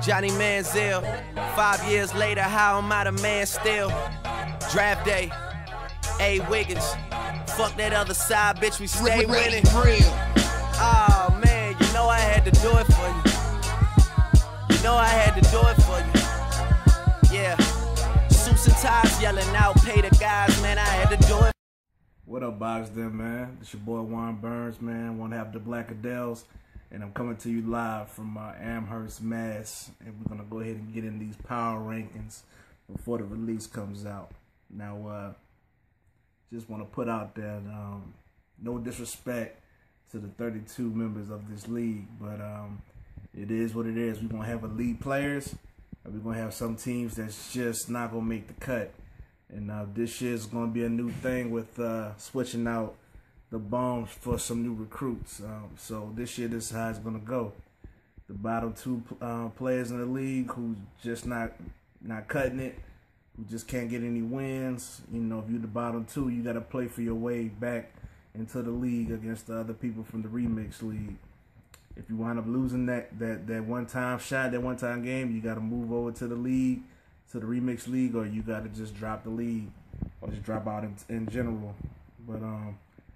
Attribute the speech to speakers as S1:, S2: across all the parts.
S1: Johnny Manziel. 5 years later, how am I the man still? Draft day, A. Wiggins. Fuck that other side, bitch, we stay winning. Oh man, you know I had to do it for you. You know I had to do it for you. Yeah. Suits and ties yelling out, pay the guys, man, I had to do it.
S2: What up, Boxden, man? It's your boy Juan Burns, man. One half the Black Adels, and I'm coming to you live from Amherst, Mass. And we're gonna go ahead and get in these power rankings before the release comes out. Now, just want to put out that no disrespect to the 32 members of this league, but it is what it is. We're gonna have elite players, and we're gonna have some teams that's just not gonna make the cut. And this year is going to be a new thing with switching out the bums for some new recruits. So this year, this is how it's going to go. The bottom two players in the league who just not cutting it, who just can't get any wins. You know, if you're the bottom two, you got to play for your way back into the league against the other people from the remix league. If you wind up losing that one-time shot, that one-time game, you got to move over to the league, to the remix league, or you got to just drop the league or just drop out in general. But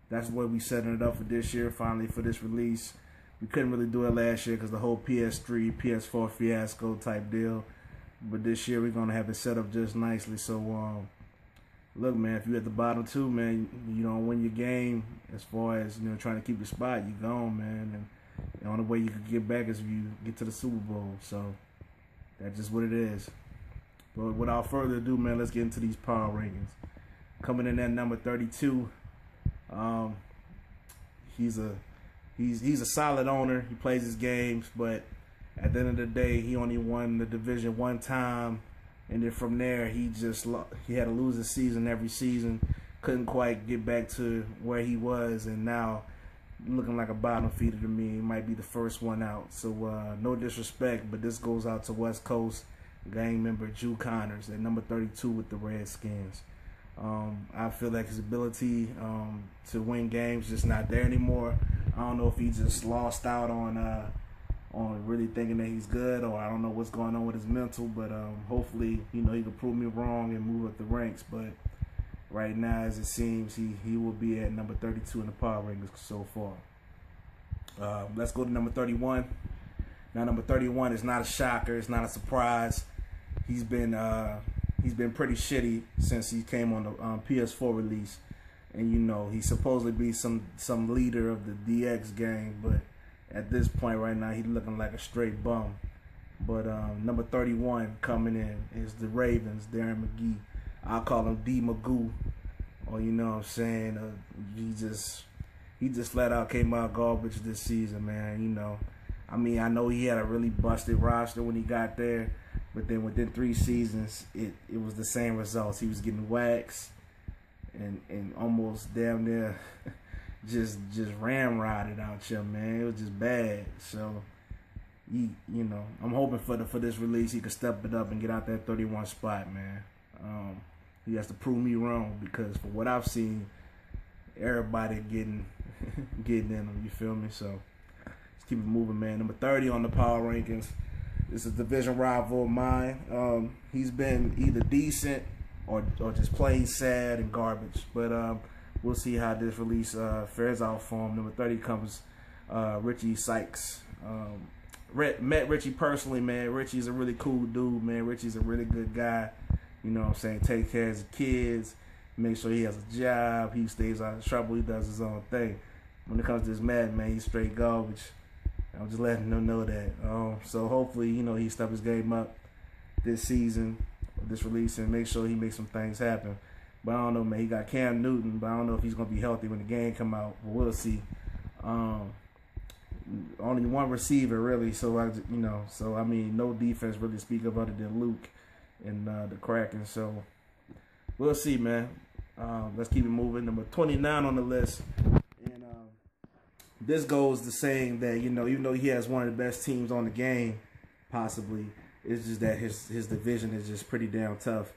S2: that's the way we setting it up for this year, finally, for this release. We couldn't really do it last year because the whole PS3, PS4 fiasco type deal. But this year we're going to have it set up just nicely. So, look, man, if you're at the bottom two, man, you don't win your game as far as, you know, trying to keep your spot, you're gone, man. And the only way you can get back is if you get to the Super Bowl. So that's just what it is. But without further ado, man, let's get into these power rankings. Coming in at number 32, he's a solid owner. He plays his games, but at the end of the day, he only won the division one time, and then from there, he had a losing season every season. Couldn't quite get back to where he was, and now looking like a bottom feeder to me. He might be the first one out. So no disrespect, but this goes out to West Coast gang member Drew Connors at number 32 with the Redskins. I feel like his ability to win games just not there anymore. I don't know if he just lost out on really thinking that he's good, or I don't know what's going on with his mental, but hopefully, you know, he can prove me wrong and move up the ranks. But right now, as it seems, he will be at number 32 in the power rankings so far. Let's go to number 31. Now, number 31 is not a shocker. It's not a surprise. He's been pretty shitty since he came on the PS4 release, and you know he's supposed to be some leader of the DX gang, but at this point right now he's looking like a straight bum. But number 31 coming in is the Ravens, Darren McGee. I'll call him D Magoo, or you know what I'm saying. He just flat out came out garbage this season, man. You know. I mean, I know he had a really busted roster when he got there, but then within 3 seasons, it was the same results. He was getting waxed and almost damn near just ramrodded out here, man. It was just bad. So, you know, I'm hoping for this release he could step it up and get out that 31 spot, man. He has to prove me wrong because for what I've seen, everybody getting in him. You feel me? So keep it moving, man. Number 30 on the power rankings is a division rival of mine. He's been either decent or just plain sad and garbage. But we'll see how this release fares out for him. Number 30 comes Richie Sykes. Met Richie personally, man. Richie's a really cool dude, man. Richie's a really good guy. You know what I'm saying? Take care of his kids. Make sure he has a job. He stays out of trouble. He does his own thing. When it comes to this man, he's straight garbage. I'm just letting them know that. So hopefully, you know, he step his game up this season, this release, and make sure he makes some things happen. But I don't know, man. He got Cam Newton, but I don't know if he's gonna be healthy when the game come out. But we'll see. Only one receiver really, so I mean, no defense really to speak of other than Luke and the Kraken. So we'll see, man. Let's keep it moving. Number 29 on the list. This goes to saying that, you know, even though he has one of the best teams on the game, possibly, it's just that his division is just pretty damn tough,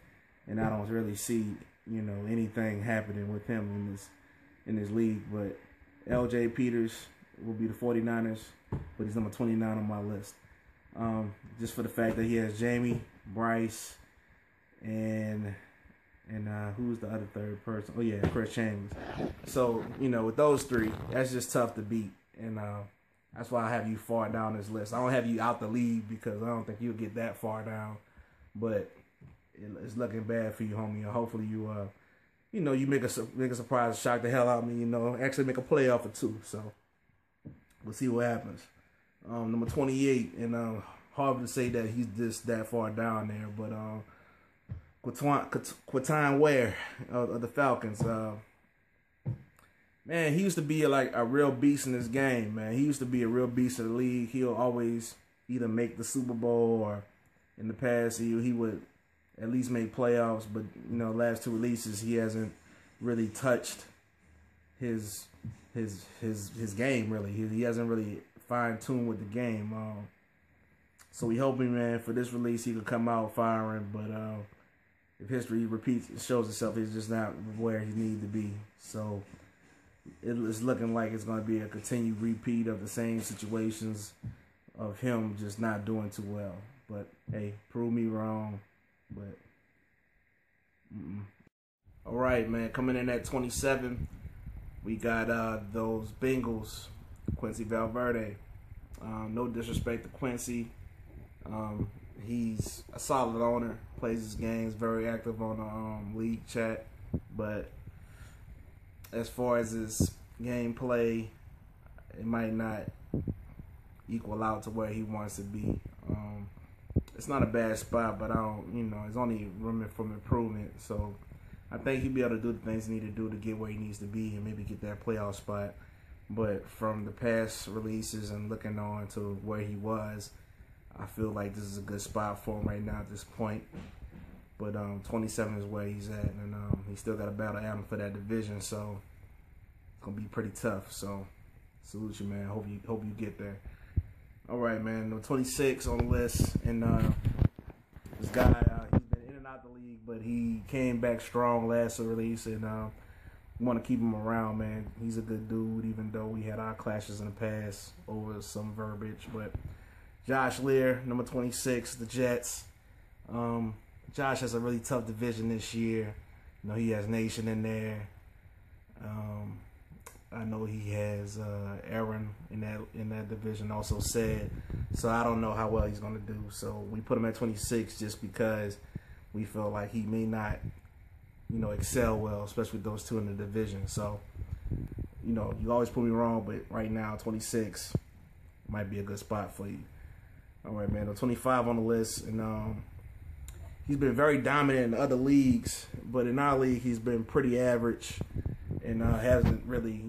S2: and I don't really see, you know, anything happening with him in this league. But LJ Peters will be the 49ers, but he's number 29 on my list. Just for the fact that he has Jamie, Bryce, and who's the other third person? Oh yeah, Chris Chambers. So with those three, that's just tough to beat, and that's why I have you far down this list. I don't have you out the league because I don't think you'll get that far down, but it's looking bad for you, homie. Hopefully you you make a surprise, shock the hell out of me. Actually make a playoff or two. So we'll see what happens. Number 28, and hard to say that he's just that far down there, but Quinton Ware of the Falcons. Man, he used to be like a real beast in this game, man. He used to be a real beast in the league. He'll always either make the Super Bowl or in the past he would at least make playoffs. But last two releases he hasn't really touched his game really. He hasn't really fine-tuned with the game. So we hoping, man, for this release he could come out firing. But if history repeats, it shows itself, he's just not where he needs to be. So it's looking like it's going to be a continued repeat of the same situations of him just not doing too well. But hey, prove me wrong. But all right, man. Coming in at 27, we got those Bengals, Quincy Valverde. No disrespect to Quincy. He's a solid owner, plays his games, very active on the league chat. But as far as his gameplay, it might not equal out to where he wants to be. It's not a bad spot, but it's only room for improvement. So I think he'll be able to do the things he needs to do to get where he needs to be and maybe get that playoff spot. But from the past releases and looking on to where he was, I feel like this is a good spot for him right now at this point. But 27 is where he's at, and he still got a battle Adam for that division, so it's gonna be pretty tough. So salute you, man. Hope you get there. All right, man. Number 26 on the list, and this guy he's been in and out the league, but he came back strong last release, and we want to keep him around, man. He's a good dude, even though we had our clashes in the past over some verbiage. But Josh Lear, number 26, the Jets. Josh has a really tough division this year. He has Nation in there. I know he has Aaron in that division, also said. So I don't know how well he's going to do. So we put him at 26 just because we feel like he may not, excel well, especially with those two in the division. So, you always put me wrong, but right now 26 might be a good spot for you. All right, man. 25 on the list, and he's been very dominant in other leagues, but in our league he's been pretty average and hasn't really,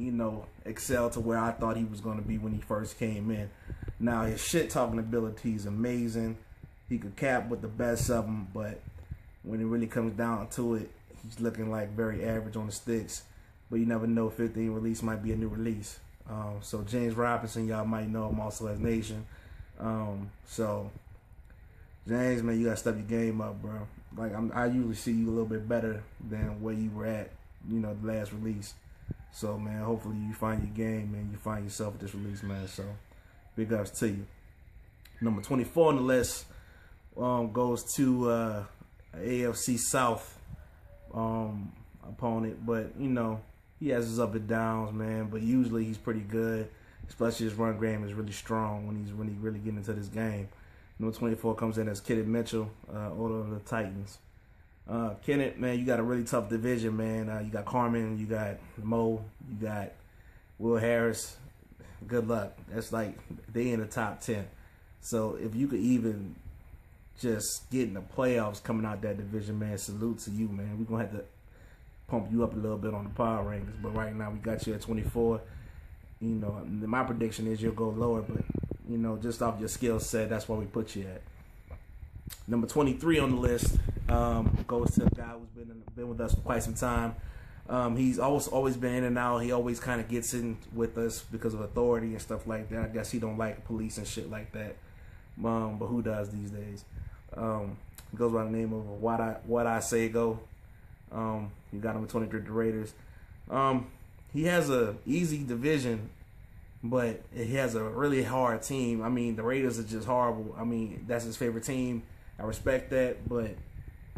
S2: excelled to where I thought he was going to be when he first came in. Now his shit talking ability is amazing. He could cap with the best of them, but when it really comes down to it, he's looking like very average on the sticks. But you never know, 15 release might be a new release. So James Robinson, y'all might know him also as Nation. So James, man, you gotta step your game up, bro. Like I usually see you a little bit better than where you were at, the last release. So man, hopefully you find your game and you find yourself at this release, man. So big ups to you. Number 24 on the list goes to AFC South opponent, but he has his up and downs, man. But usually he's pretty good, especially his run game is really strong when he really getting into this game. Number 24 comes in as Kenneth Mitchell, owner of the Titans. Kenneth, man, you got a really tough division, man. You got Carmen, you got Mo, you got Will Harris. Good luck. That's like they in the top 10. So if you could even just get in the playoffs coming out that division, man, salute to you, man. We're going to have to pump you up a little bit on the power rankings. But right now we got you at 24. My prediction is you'll go lower, but just off your skill set, that's where we put you at. Number 23 on the list goes to a guy who's been with us for quite some time. He's always been in and out. He always kind of gets in with us because of authority and stuff like that. I guess he don't like police and shit like that. But who does these days? He goes by the name of What I Say Go. You got him at 23, the Raiders. He has a easy division. but he has a really hard team. I mean, the Raiders are just horrible. I mean, that's his favorite team. I respect that, but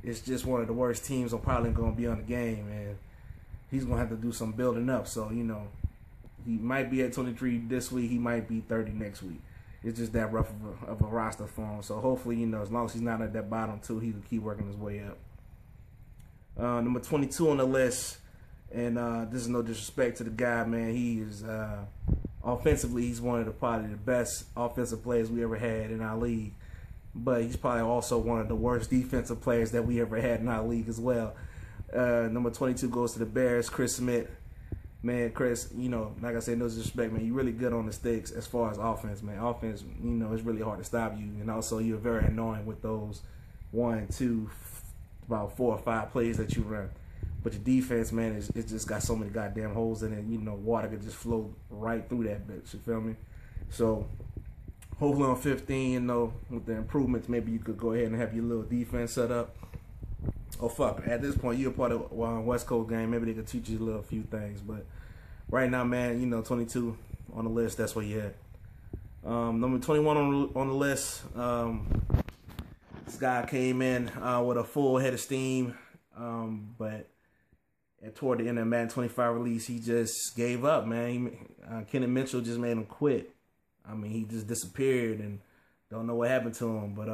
S2: it's just one of the worst teams I'm probably going to be on the game, and he's going to have to do some building up. So, you know, he might be at 23 this week. He might be 30 next week. It's just that rough of a roster for him. So, hopefully, you know, as long as he's not at that bottom two, he can keep working his way up. Number 22 on the list, and this is no disrespect to the guy, man. He is, offensively, he's one of probably the best offensive players we ever had in our league. But he's probably also one of the worst defensive players that we ever had in our league as well. Number 22 goes to the Bears, Chris Smith. Man, Chris, you know, like I said, no disrespect, man. You're really good on the sticks as far as offense, man. Offense, you know, it's really hard to stop you. And also, you're very annoying with those 1, 2, about 4 or 5 plays that you run. But your defense, man, it's just got so many goddamn holes in it. You know, water could just flow right through that bitch. You feel me? So, hopefully on 15, you know, with the improvements, maybe you could go ahead and have your little defense set up. Oh, fuck. At this point, you're a part of West Coast game. Maybe they could teach you a little few things. But right now, man, you know, 22 on the list, that's where you're at. Number 21 on the list, this guy came in with a full head of steam. But toward the end of Madden 25 release, he just gave up, man. Kenneth Mitchell just made him quit. I mean, he just disappeared and don't know what happened to him. But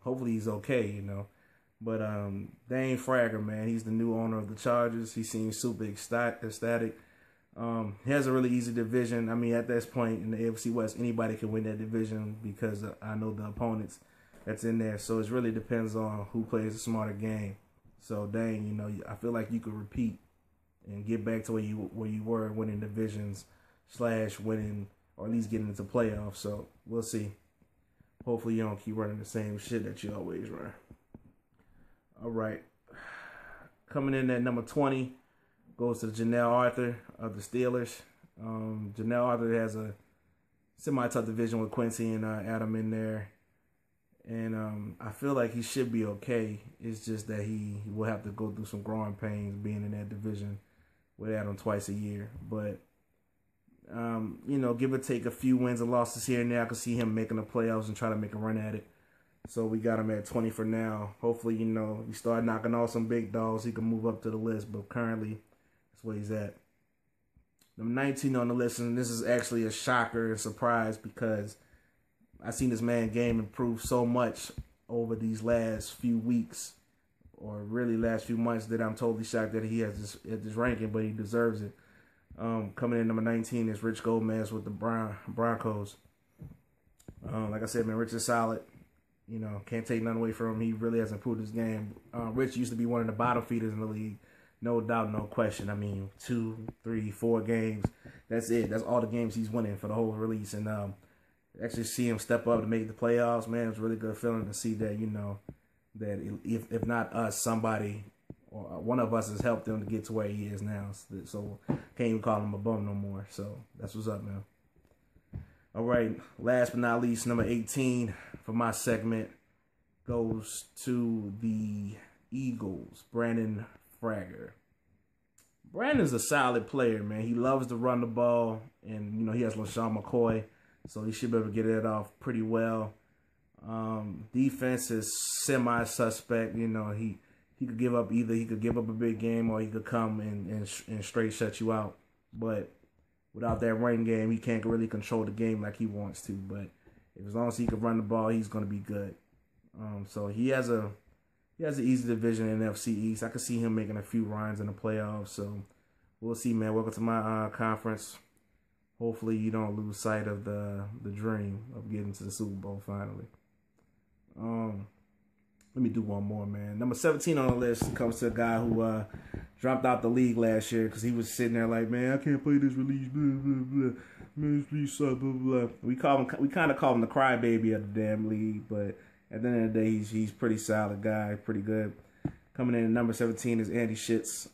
S2: hopefully he's okay, you know. But Dane Fragger, man, he's the new owner of the Chargers. He seems super ecstatic. He has a really easy division. I mean, at this point in the AFC West, anybody can win that division because I know the opponents that's in there. So it really depends on who plays a smarter game. So, Dane, you know, I feel like you could repeat and get back to where you were winning divisions / winning or at least getting into playoffs. So we'll see. Hopefully you don't keep running the same shit that you always run. All right. Coming in at number 20 goes to Janelle Arthur of the Steelers. Janelle Arthur has a semi-tough division with Quincy and Adam in there. And I feel like he should be okay. It's just that he will have to go through some growing pains being in that division with Adam twice a year. But, you know, give or take a few wins and losses here and there, I can see him making the playoffs and try to make a run at it. So we got him at 20 for now. Hopefully, you know, we start knocking off some big dogs, he can move up to the list. But currently, that's where he's at. Number 19 on the list, and this is actually a shocker and surprise because I've seen this man game improve so much over these last few weeks, or really last few months, that I'm totally shocked that he has this ranking, but he deserves it. Coming in number 19 is Rich Gomez with the Broncos. Like I said, man, Rich is solid. You know, can't take nothing away from him. He really has improved his game. Rich used to be one of the bottom feeders in the league. No doubt, no question. I mean, 2, 3, 4 games. That's it. That's all the games he's winning for the whole release. And actually see him step up to make the playoffs, man, it's a really good feeling to see that, you know, that if not us, somebody or one of us has helped him to get to where he is now. So can't even call him a bum no more. So that's what's up, man. All right, last but not least, number 18 for my segment goes to the Eagles, Brandon Fragger. Brandon's a solid player, man. He loves to run the ball, and, you know, he has LaShawn McCoy, so he should be able to get it off pretty well. Defense is semi-suspect. You know, he could give up he could give up a big game, or he could come and straight shut you out. But without that running game, he can't really control the game like he wants to. But as long as he can run the ball, he's going to be good. So he has an easy division in the NFC East. I could see him making a few runs in the playoffs. So we'll see, man. Welcome to my conference. Hopefully you don't lose sight of the dream of getting to the Super Bowl finally. Let me do one more, man. Number 17 on the list comes to a guy who dropped out the league last year because he was sitting there like, man, I can't play this release, blah, blah, blah. Man, this release suck, blah, blah. We kind of call him the crybaby of the damn league, but at the end of the day, he's pretty solid guy, pretty good. Coming in at number 17 is Andy Schultz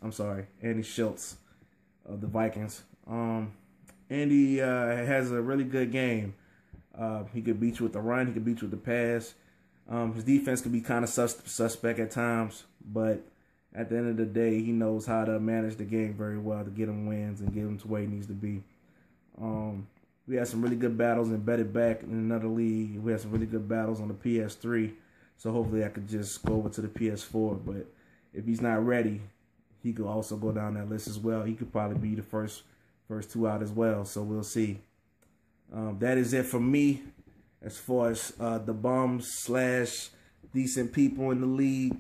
S2: of the Vikings. Andy has a really good game. He could beat you with the run. He could beat you with the pass. His defense could be kind of suspect at times, but at the end of the day, he knows how to manage the game very well to get him wins and get him to where he needs to be. We had some really good battles in Bet It Back in another league. We had some really good battles on the PS3. So hopefully I could just go over to the PS4. But if he's not ready, he could also go down that list as well. He could probably be the first two out as well. So we'll see. That is it for me as far as the bums / decent people in the league.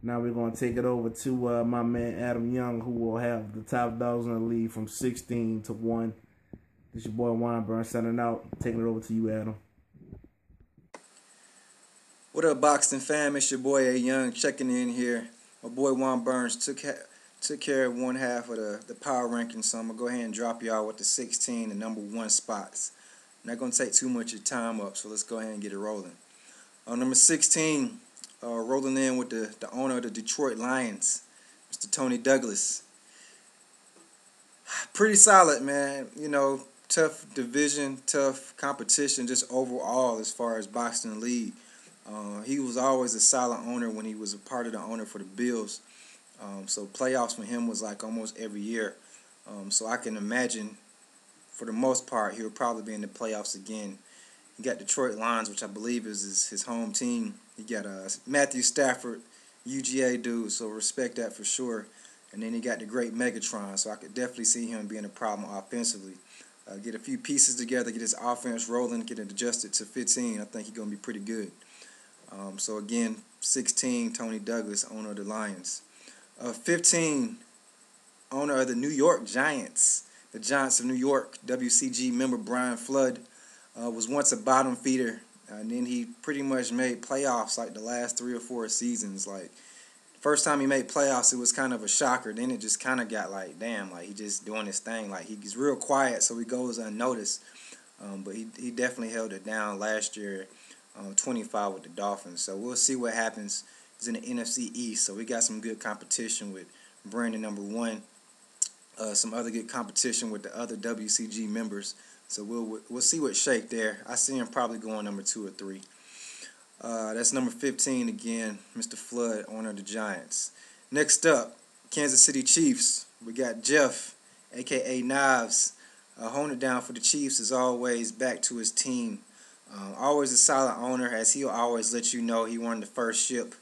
S2: Now we're going to take it over to my man Adam Young, who will have the top dogs in the league from 16 to 1. This your boy Weinburn signing out. Taking it over to you, Adam.
S3: What up, Boxden fam? It's your boy A Young checking in here. My boy Juan Burns took care of one half of the power rankings, so I'm going to go ahead and drop y'all with the 16 and number 1 spots. Not going to take too much of your time up, so let's go ahead and get it rolling. Number 16, rolling in with the owner of the Detroit Lions, Mr. Tony Douglas. Pretty solid, man. You know, tough division, tough competition just overall as far as Boxden League. He was always a solid owner when he was a part of the owner for the Bills. So playoffs for him was like almost every year. So I can imagine for the most part he'll probably be in the playoffs again. He got Detroit Lions, which I believe is his home team. He got Matthew Stafford, UGA dude, so respect that for sure. And then he got the great Megatron, so I could definitely see him being a problem offensively. Get a few pieces together, get his offense rolling, get it adjusted to 15. I think he's going to be pretty good. So again, 16, Tony Douglas, owner of the Lions. 15, owner of the New York Giants. The Giants of New York, WCG member Brian Flood, was once a bottom feeder. And then he pretty much made playoffs like the last 3 or 4 seasons. Like, first time he made playoffs, it was kind of a shocker. Then it just kind of got like, damn, like he just doing his thing. Like he's real quiet, so he goes unnoticed. But he definitely held it down last year, 25 with the Dolphins. So we'll see what happens. He's in the NFC East, so we got some good competition with Brandon number 1. Some other good competition with the other WCG members. So we'll see what shake there. I see him probably going number 2 or 3. That's number 15 again, Mr. Flood, owner of the Giants. Next up, Kansas City Chiefs. We got Jeff, a.k.a. Knives, holding it down for the Chiefs as always, back to his team. Always a solid owner, as he'll always let you know he won the first ship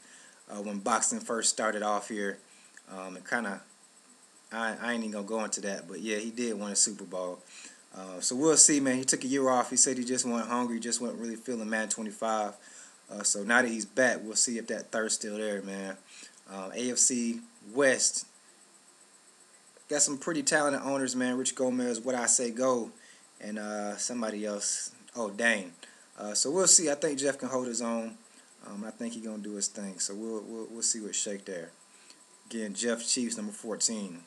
S3: when Boxden first started off here. And kind of, I ain't even going to go into that, but yeah, he did win a Super Bowl. So we'll see, man. He took a year off. He said he just went hungry, just wasn't really feeling Madden 25. So now that he's back, we'll see if that thirst's still there, man. AFC West got some pretty talented owners, man. Rich Gomez, What I Say Go, and somebody else. Oh, Dane. So we'll see. I think Jeff can hold his own. I think he's gonna do his thing. So we'll see what shake there. Again, Jeff Chiefs number 14.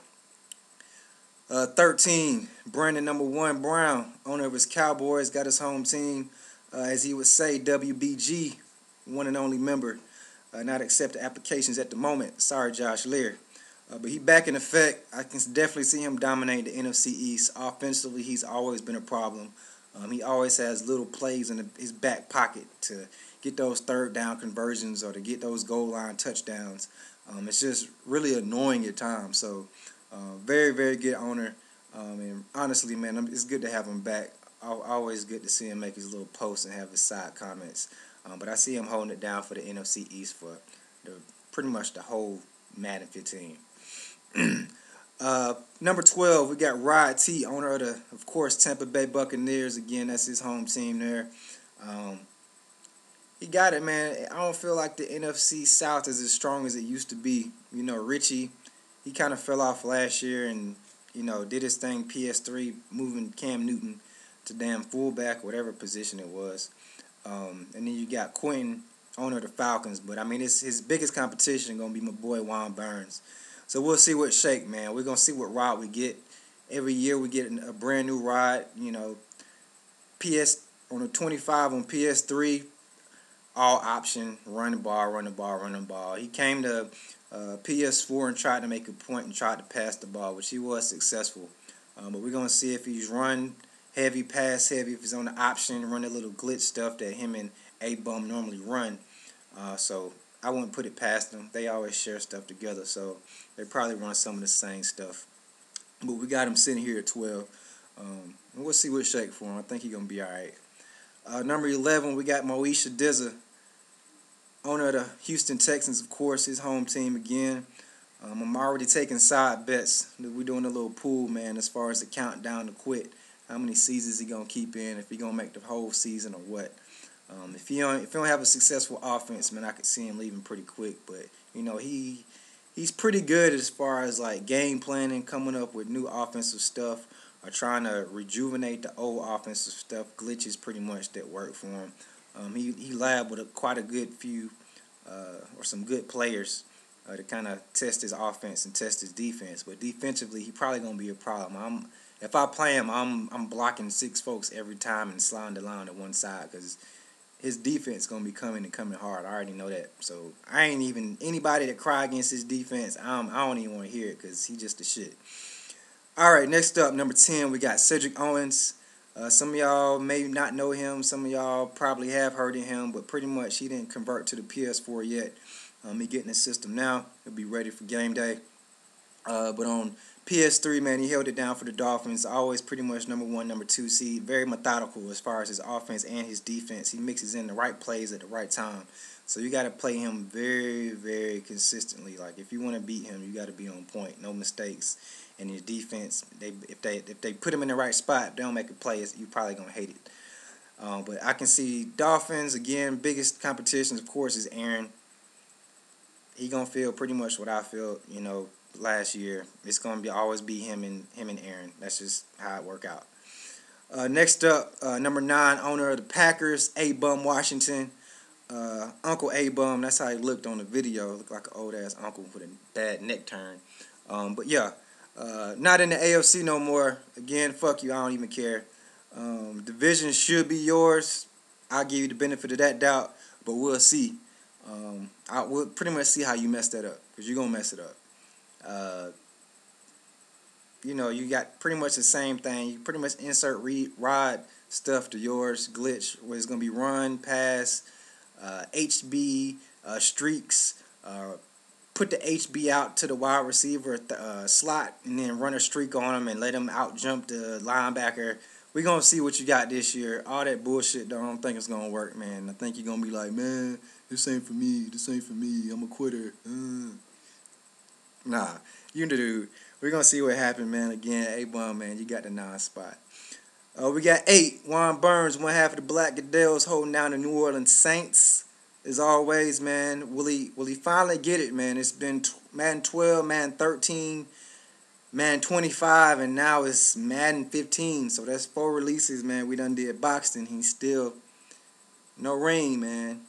S3: 13, Brandon number 1 Brown, owner of his Cowboys, got his home team. As he would say, WBG, one and only member. Not accepting applications at the moment. Sorry, Josh Lear. But he back in effect. I can definitely see him dominate the NFC East. Offensively, he's always been a problem. He always has little plays in his back pocket to get those third down conversions or to get those goal line touchdowns. It's just really annoying at times. So, very, very good owner. And honestly, man, it's good to have him back. Always good to see him make his little posts and have his side comments. But I see him holding it down for the NFC East for pretty much the whole Madden 15. Number 12, we got Rod T, owner of course, Tampa Bay Buccaneers. Again, that's his home team there. He got it, man. I don't feel like the NFC South is as strong as it used to be. You know, Richie, he kind of fell off last year and, you know, did his thing, PS3, moving Cam Newton to damn fullback, whatever position it was. And then you got Quentin, owner of the Falcons. But, I mean, his biggest competition going to be my boy Juan Burns. So we'll see what shake, man. We're going to see what rod we get. Every year we get a brand new rod. You know, on the 25 on PS3, all option, run the ball, run the ball, run the ball. He came to PS4 and tried to make a point and tried to pass the ball, which he was successful. But we're going to see if he's run heavy, pass heavy, if he's on the option, run that little glitch stuff that him and A-Bum normally run. So I wouldn't put it past them. They always share stuff together, so they probably run some of the same stuff. But we got him sitting here at 12. And we'll see what shake for him. I think he's going to be all right. Number 11, we got Moesha Dizza, owner of the Houston Texans, of course, his home team again. I'm already taking side bets. We're doing a little pool, man, as far as the countdown to quit. How many seasons he going to keep in, if he going to make the whole season or what. If he don't have a successful offense, man, I could see him leaving pretty quick. But, you know, he's pretty good as far as, like, game planning, coming up with new offensive stuff, or trying to rejuvenate the old offensive stuff, glitches pretty much that work for him. He labbed with quite a good few or some good players to kind of test his offense and test his defense. But defensively, he probably going to be a problem. If I play him, I'm blocking 6 folks every time and sliding the line to one side because his defense going to be coming hard. I already know that. So I ain't even anybody that cry against his defense. I don't even want to hear it because he just the shit. All right, next up, number 10, we got Cedric Owens. Some of y'all may not know him. Some of y'all probably have heard of him, but pretty much he didn't convert to the PS4 yet. He getting the system now. He'll be ready for game day. But on PS3, man, he held it down for the Dolphins. Always pretty much number 1, number 2 seed. Very methodical as far as his offense and his defense. He mixes in the right plays at the right time. So you got to play him very, very consistently. Like if you want to beat him, you got to be on point. No mistakes. And his defense, if they put him in the right spot, they don't make a play, you probably gonna hate it. But I can see Dolphins again. Biggest competition, of course, is Aaron. He gonna feel pretty much what I felt, you know, last year. It's gonna always be him and Aaron. That's just how it work out. Next up, number 9, owner of the Packers, A-Bum Washington. Uncle A-Bum, that's how he looked on the video. Looked like an old ass uncle with a bad neck turn. But yeah. Not in the AFC no more. Again, fuck you. I don't even care. Division should be yours. I'll give you the benefit of that doubt, but we'll see. We'll pretty much see how you mess that up, because you're going to mess it up. You know, you got pretty much the same thing. You pretty much insert rod stuff to yours. Glitch, where it's going to be run, pass, HB, streaks, put the HB out to the wide receiver slot and then run a streak on him and let him out jump the linebacker. We're going to see what you got this year. All that bullshit, though, I don't think it's going to work, man. I think you're going to be like, man, this ain't for me. This ain't for me. I'm a quitter. Nah, you the dude. We're going to see what happens, man. Again, A-Bum, man, you got the 9 spot. We got 8. Juan Burns, one half of the Black Goodell's holding down the New Orleans Saints. As always, man, will he finally get it, man? It's been Madden 12, Madden 13, Madden 25, and now it's Madden 15. So that's 4 releases, man. We done did Boxden. He's still no ring, man.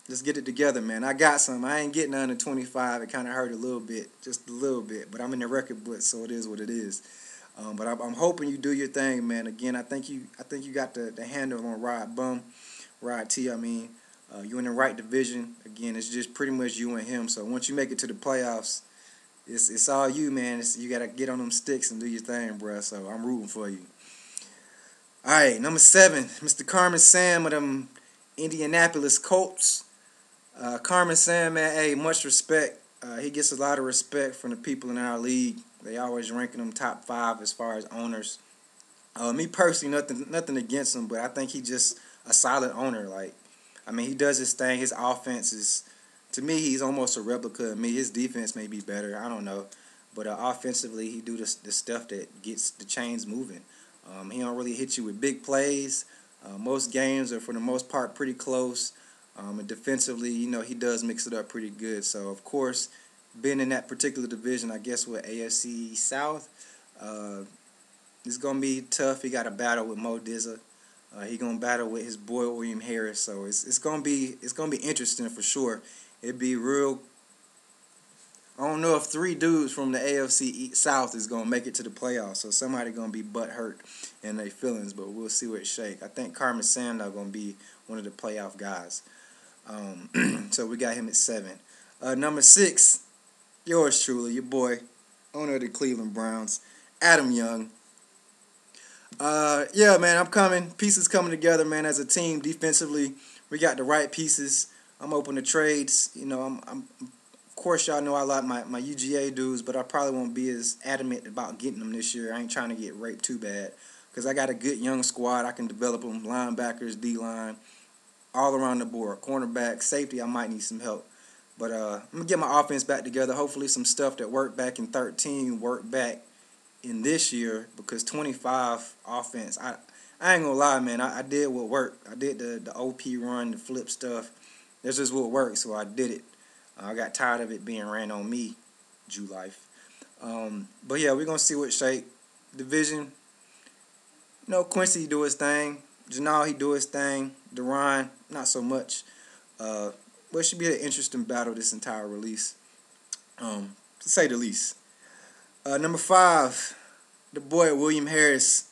S3: Let's get it together, man. I got some. I ain't getting under 25. It kind of hurt a little bit, just a little bit. But I'm in the record book, so it is what it is. But I'm hoping you do your thing, man. Again, I think you got the handle on Rod T. I mean. You're in the right division. Again, it's just pretty much you and him. So once you make it to the playoffs, it's all you, man. You got to get on them sticks and do your thing, bro. So I'm rooting for you. All right, number 7, Mr. Carmen Sam of them Indianapolis Colts. Carmen Sam, man, hey, much respect. He gets a lot of respect from the people in our league. They always ranking him top 5 as far as owners. Me personally, nothing against him, but I think he just a solid owner. Like, I mean, he does his thing. His offense is, to me, he's almost a replica of me. His defense may be better. I don't know. But offensively, he do the stuff that gets the chains moving. He don't really hit you with big plays. Most games are, for the most part, pretty close. And defensively, you know, he does mix it up pretty good. So, of course, being in that particular division, I guess with AFC South, it's going to be tough. He got a battle with Mo Dizza. He gonna battle with his boy William Harris, so it's gonna be interesting for sure. It'd be real. I don't know if 3 dudes from the AFC South is gonna make it to the playoffs, so somebody gonna be butthurt in their feelings, but we'll see what it shake. I think Carmen Sandler gonna be one of the playoff guys. So we got him at 7. Number 6, yours truly, your boy, owner of the Cleveland Browns, Adam Young. Yeah, man, I'm coming. Pieces coming together, man, as a team. Defensively, we got the right pieces. I'm open to trades. You know, I'm of course, y'all know I like my UGA dudes, but I probably won't be as adamant about getting them this year. I ain't trying to get raped too bad. because I got a good young squad. I can develop them, linebackers, D-line, all around the board. Cornerback, safety, I might need some help. But I'm going to get my offense back together. Hopefully some stuff that worked back in 13 worked back in this year, because 25 offense, I ain't going to lie, man. I did what worked. I did the OP run, the flip stuff. That's just what worked, so I did it. I got tired of it being ran on me, Jew life. But yeah, we're going to see what shape. Division, Quincy do his thing. Janal, he do his thing. Deron, not so much. But it should be an interesting battle this entire release, to say the least. Number 5, the boy William Harris.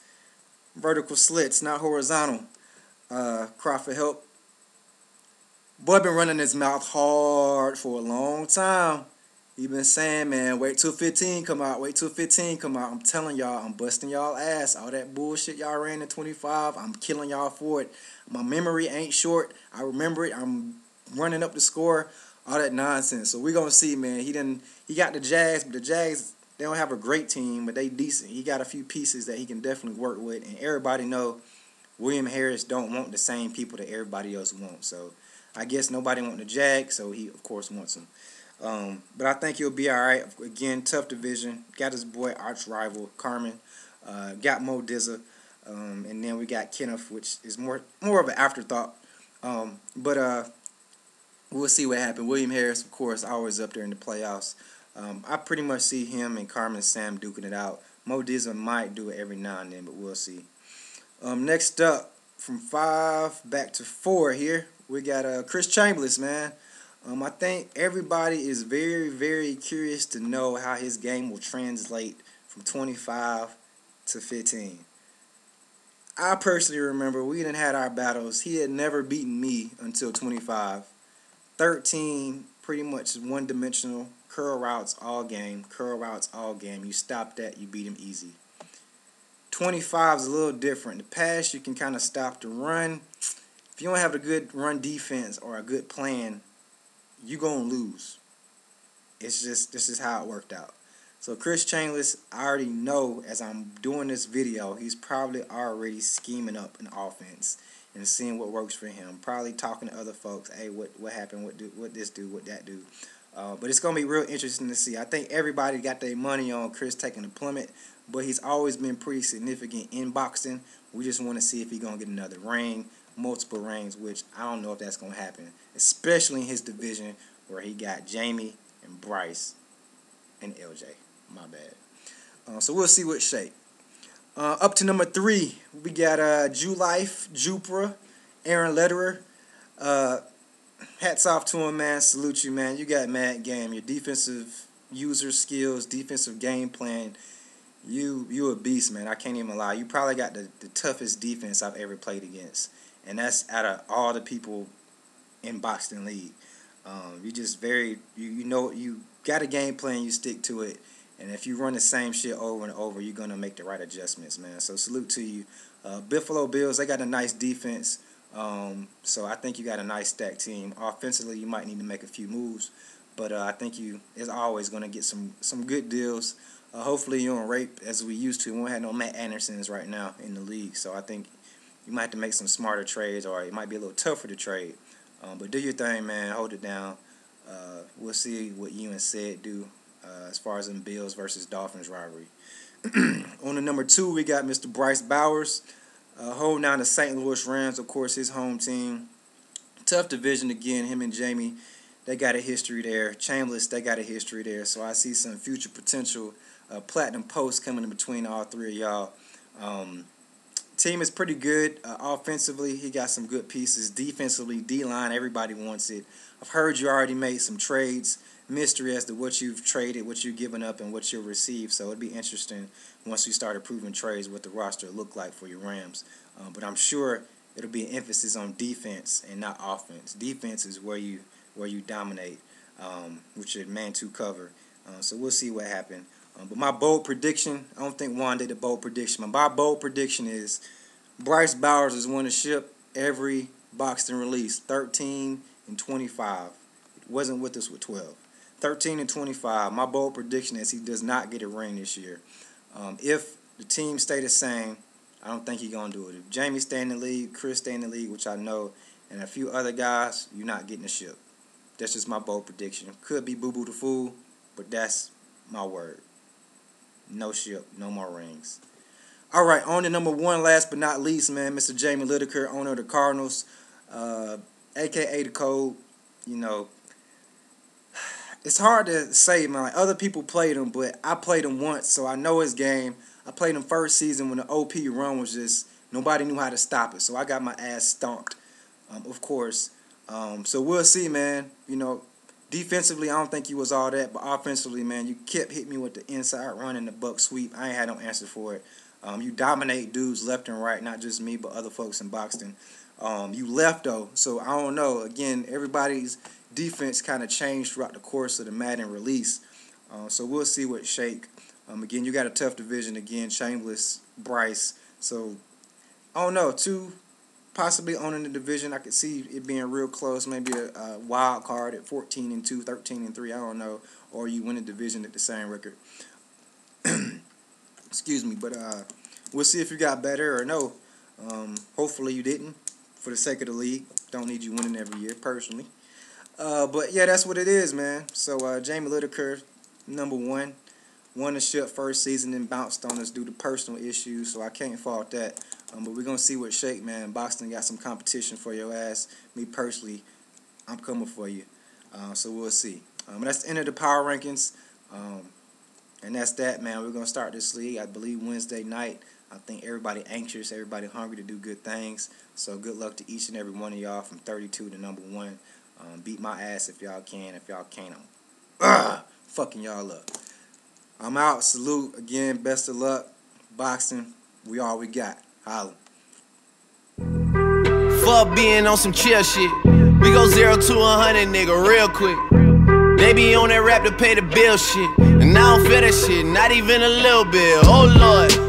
S3: Vertical slits, not horizontal. Cry for help. Boy been running his mouth hard for a long time. He been saying, man, wait till 15 come out. Wait till 15 come out. I'm telling y'all, I'm busting y'all ass. All that bullshit y'all ran in 25, I'm killing y'all for it. My memory ain't short. I remember it. I'm running up the score. All that nonsense. So we gonna see, man. He got the Jags, but the Jags, they don't have a great team, but they decent. He got a few pieces that he can definitely work with, and everybody know William Harris don't want the same people that everybody else wants. So I guess nobody want the Jags, so he of course wants them. But I think he'll be all right. Again, tough division. Got his boy arch rival Carmen. Got Mo Dizza, and then we got Kenneth, which is more of an afterthought. But we'll see what happens. William Harris, of course, always up there in the playoffs. I pretty much see him and Carmen Sam duking it out. Mo Dizza might do it every now and then, but we'll see. Next up, from 5 back to 4 here, we got Chris Chambliss, man. I think everybody is very, very curious to know how his game will translate from 25 to 15. I personally remember we didn't had our battles. He had never beaten me until 25. 13, pretty much one-dimensional. Curl routes all game. Curl routes all game. You stop that, you beat him easy. 25 is a little different. The pass, you can kind of stop the run. If you don't have a good run defense or a good plan, you're going to lose. It's just, this is how it worked out. So Chris Chambliss, I already know as I'm doing this video, he's probably already scheming up an offense and seeing what works for him. Probably talking to other folks, hey, what happened, what this do, what that do. But it's going to be real interesting to see. I think everybody got their money on Chris taking the plummet, but he's always been pretty significant in Boxden. We just want to see if he's going to get another ring, multiple rings, which I don't know if that's going to happen, especially in his division where he got Jamie and Bryce and LJ. My bad. So we'll see what shape. Up to number 3, we got Jew Life, Jupra, Aaron Lederer. Hats off to him, man. Salute you, man. You got mad game. Your defensive user skills, defensive game plan. You a beast, man. I can't even lie. You probably got the toughest defense I've ever played against, and that's out of all the people in Boxden League. You just you got a game plan. You stick to it. And if you run the same shit over and over, you're going to make the right adjustments, man. So salute to you. Buffalo Bills, they got a nice defense. So I think you got a nice stacked team. Offensively, you might need to make a few moves. But I think you is always going to get some good deals. Hopefully you don't rape as we used to. We don't have no Matt Andersons right now in the league. So I think you might have to make some smarter trades, or it might be a little tougher to trade. But do your thing, man. Hold it down. We'll see what you and Sid do. As far as in Bills versus Dolphins rivalry. On the number 2, we got Mr. Bryce Bowers, holding down the St. Louis Rams, of course, his home team. Tough division again, him and Jamie, they got a history there. Chambliss, they got a history there. So I see some future potential platinum posts coming in between all 3 of y'all. Team is pretty good. Offensively, he got some good pieces. Defensively, D-line, everybody wants it. I've heard you already made some trades. Mystery as to what you've traded, what you've given up, and what you'll receive. So it'd be interesting once you start approving trades what the roster look like for your Rams. But I'm sure it'll be an emphasis on defense and not offense. Defense is where you dominate with your man-2 cover. So we'll see what happens. But my bold prediction, I don't think Juan did a bold prediction. My bold prediction is Bryce Bowers is going to ship every Boxden release, 13 and 25. It wasn't with us with 12. 13 and 25. My bold prediction is he does not get a ring this year. If the team stay the same, I don't think he's going to do it. If Jamie stay in the league, Chris stay in the league, which I know, and a few other guys, you're not getting the ship. That's just my bold prediction. Could be Boo Boo the Fool, but that's my word. No ship, no more rings. All right, on to number one, last but not least, man, Mr. Jamie Lideker, owner of the Cardinals, a.k.a. the Code. You know, it's hard to say, man. Like, other people played him, but I played him once, so I know his game. I played him first season when the OP run was just, nobody knew how to stop it, so I got my ass stomped, of course. So we'll see, man. You know, defensively, I don't think he was all that, but offensively, man, you kept hitting me with the inside run and the buck sweep. I ain't had no answer for it. You dominate dudes left and right, not just me, but other folks in Boxden. You left, though, so I don't know. Again, everybody's defense kind of changed throughout the course of the Madden release. So we'll see what shake. Again, you got a tough division. Again, Chambliss, Bryce. So, I don't know. Two possibly owning the division. I could see it being real close. Maybe a wild card at 14-2, 13-3. I don't know. Or you win a division at the same record. Excuse me. But we'll see if you got better or no. Hopefully you didn't. For the sake of the league. Don't need you winning every year, personally. But, yeah, that's what it is, man. So, Jamie Lideker, number one. Won the ship first season and bounced on us due to personal issues, so I can't fault that. But we're going to see what shake, man. Boxden got some competition for your ass. Me personally, I'm coming for you. So we'll see. That's the end of the power rankings. And that's that, man. We're going to start this league, I believe, Wednesday night. I think everybody anxious, everybody hungry to do good things. So good luck to each and every one of y'all from 32 to number one. Beat my ass if y'all can. If y'all can't, I'm fucking y'all up. I'm out. Salute. Again, best of luck. Boxing. We all we got. Holla.
S1: Fuck being on some chill shit. We go 0 to 100, nigga, real quick. They be on that rap to pay the bill shit. And I don't feel that shit, not even a little bit. Oh, Lord.